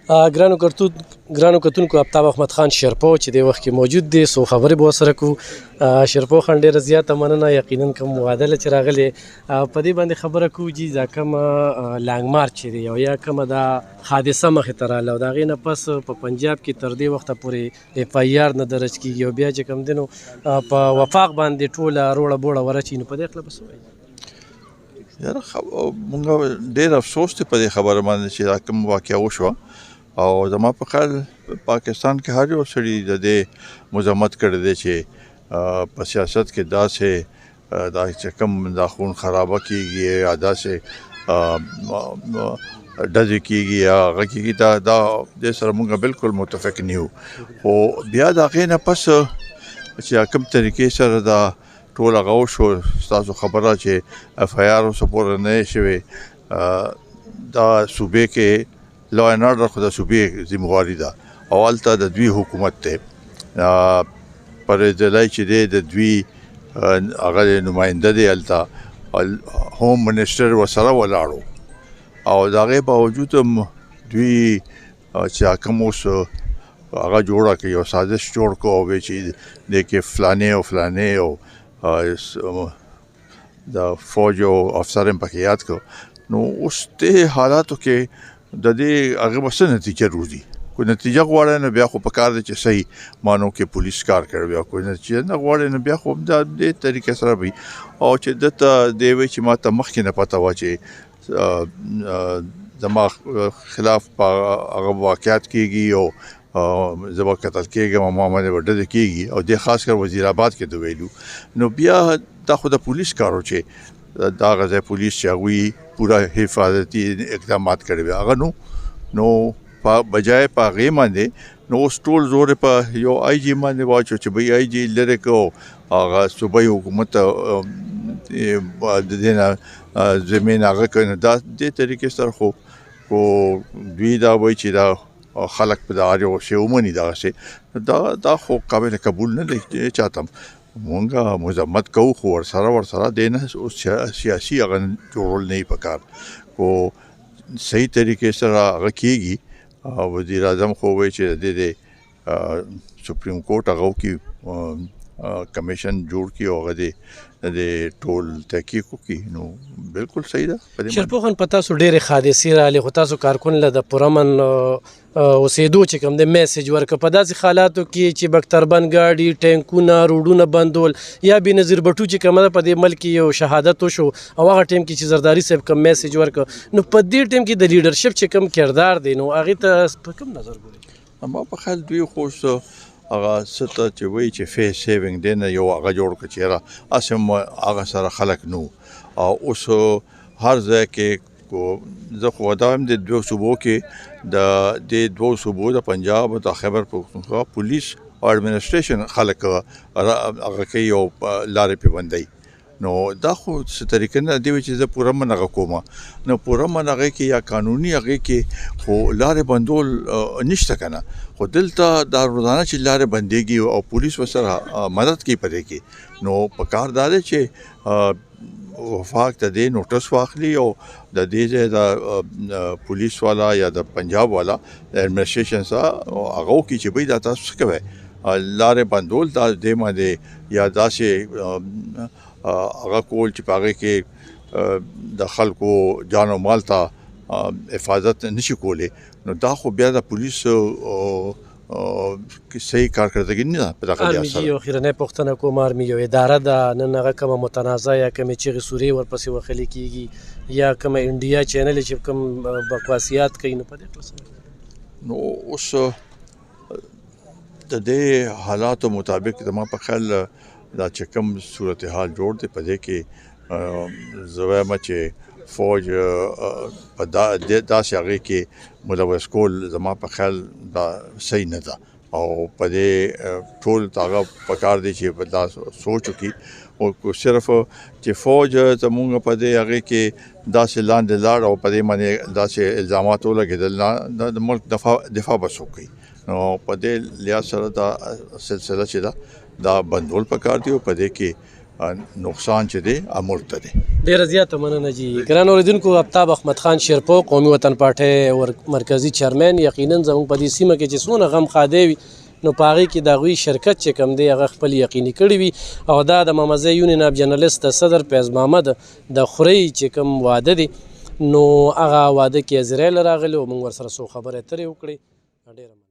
ګرانو کتونکو آفتاب احمد خان شرپو چې د وخت کې موجود دی څو خبرې به ورسره کوو. شرپو خان ډېره زیاته مننه، یقینا کوم معادله چې راغلی په دې باندې خبره کوو چې دا کومه لانګ مارچ چې دی او یا کومه دا حادثه مخې ته راغله او د هغې نه پس په پنجاب کې تر دې وخته پورې اف آی آر نه درج کېږي او بیا چې کوم دی نو په وفاق باندې ټوله روړه بوړه ورچي. نو په دې هکله به څه وایي؟ یاره مونږ ډېر افسوس دی په دې خبره باندې چې دا کوم واقعه وشوه او زما په خیال پاکستان کې هر یو سړي د دې مذمت کړی دی چې په سیاست کې داسې دا چې کوم دا خون خرابه کېږي یا داسې ډزې کېږي یا هغه کېږي دا دې سره مونږ بالکل متفق نه یو. خو بیا د هغې نه پس چې کوم طریقې سره دا ټول هغه وشو، ستاسو خبره چې اف آی آر اوسه پورې نه شوې، دا صوبې کې لا اینډ آرډر خو د صوبې ذمهواري ده او هلته د دوی حکومت دی. پرویز الهی چې دی د دوی هغه نماینده دی هلته، هوم منسټر ورسره ولاړو او د هغې باوجود هم دوی چې کوم اوس هغه جوړه کړي یو سازش جوړ کړو او وایي چې دې کې فلانې او فلانې او د فوج او افسر هم پکې یاد کړو. نو اوس دې حالاتو کې د دې هغه به څه نتیجه روزي؟ کوئی نتیجه غواړی نو بیا خو په کار دی چې صحیح مانو کې پولیس کار کوي، بیا کوئی نتیجه نه غواړی نو بیا خو دا دې طریقې سره وي. او چې دته دی وایي چې ما ته مخکې نه پته وه چې زما خلاف هغه واقعات کېږي او زه به قتل کېږم او ما باندې به ډزې کېږي او دې خاص کر وزیر آباد کې د ویلو. نو بیا دا خو د پولیس کار و چې دا غځای پولیس چې هغوی پوره حفاظتي اقدامات کړي وي هغه نو بجای په هغې باندې نو اوس ټول زور په یو آی جي باندې واچو چې بھئی آی جي لرې کړو هغه صوبایي حکومت د دې نه زمین هغه کوي. نو دا دې طریقې سره خو دوی دا وایي چې دا خلک په دا هر یو شی ومني دغسې دا خو قابل قبول نه دی. چاته مونږ مذمت کوو خو ورسره دی نه سیاسي هغه جوړول نه وي پکار، خو صحیح طریقې سره هغه کېږي. وزیر اعظم خو وایي چې د سپریم کورټ هغه وکړي کمیشن جوړ کړي او هغه د ټول تحقیق وکړي. نو بالکل صحیح ده. شرپو خان په تاسو ډېرې حادثې راغلې خو تاسو کارکون له د پرامن اوسېدو چې کوم د میسج ورکړه په داسې حالاتو کې چې بختربند ګاډي ټینکونه روډونه بندول یا بېنظیر بټو چې کومه ده په دې ملک یو شهادت وشو او هغه ټیم کې چې زرداري صاحب کوم میسج ورکړه، نو په دې ټیم کې د لیډرشپ چې کوم کردار دی نو هغې ته په کوم نظر ګورئ؟ ما په خیال دوی خو هغه څه ته چې وایي چې فیس سیوینګ دی نه یو هغه جوړ کړه چې یاره هسې هم هغه سره خلک نو او اوس هر ځای کې زه خو دا هم د دوو صوبو کې د دوو صوبو د پنجاب او د خیبر پختونخوا پولیس او ایڈمنسټریشن خلک هغه کوي او لارې پې بندوي. نو دا خو څه طریقه نه دی چې زه پوره من هغه کومه، نو پوره من هغې کې یا قانوني هغې کې خو لارې بندول نشته که نه. خو دلته دا روزانه چې لارې بندېږي او پولیس ورسره مدد کوي په دې کې، نو په کار دا دی چې وفاق د دې نوټس واخلي او د دې ځای د پولیس والا یا د پنجاب والا د ایڈمنسټریشن سره هغه وکړي چې بھئی دا تاسو څه کوئ، لارې بندول دا دې باندې یا داسې هغه کول چې په هغې کې د خلکو جان او مال ته حفاظت نشي کولی. نو دا خو بیا د پولیسو صحیح کارکردګي نه ده په دغه لحاظ سره. یو اخرنۍ پوښتنه کوم، آرمي یو اداره ده، نن هغه کومه متنازع یا کومې چغې سورې ورپسې وهلې کېږي یا کومه انډیا چینل چې کوم بکواسیات کوي، نو په دې هکله نو اوس د دې حالاتو مطابق زما په خیال دا چې کوم صورتحال جوړ دی په دې کې زه وایم چې فوج په داسې هغې کې ملوث کول زما په خیال دا صحیح نه ده او په دې ټول هغه پکار دی چې دا سوچ وکړي او صرف چې فوج زمونږ په دې هغې کې داسې لاندې لاړ او په دې باندې داسې الزامات ولګېدل نه د ملک دفاع بس وکړي. نو په دې لحاظ سره دا سلسله چې ده دا بندول پکار دی او په دې کې نقصان چې دی امورته دی. ډیره زیاته مننه جی. ګران اوریدونکو، آفتاب احمد خان شیرپو، قومي وطن پارټۍ مرکزي چیرمین، یقینا زموږ په دې سیمه کې چې څونه غم ښادی وي نو په هغې کې د هغوی شرکت چې کوم دی هغه خپل یقیني کړي وي، او دا د مامزه یونین اف جرنلست د صدر فیض محمد د خورۍ چې کوم واده دی نو هغه واده کې ازرایل راغلی او موږ ورسره څو خبرې اترې وکړې. ډېره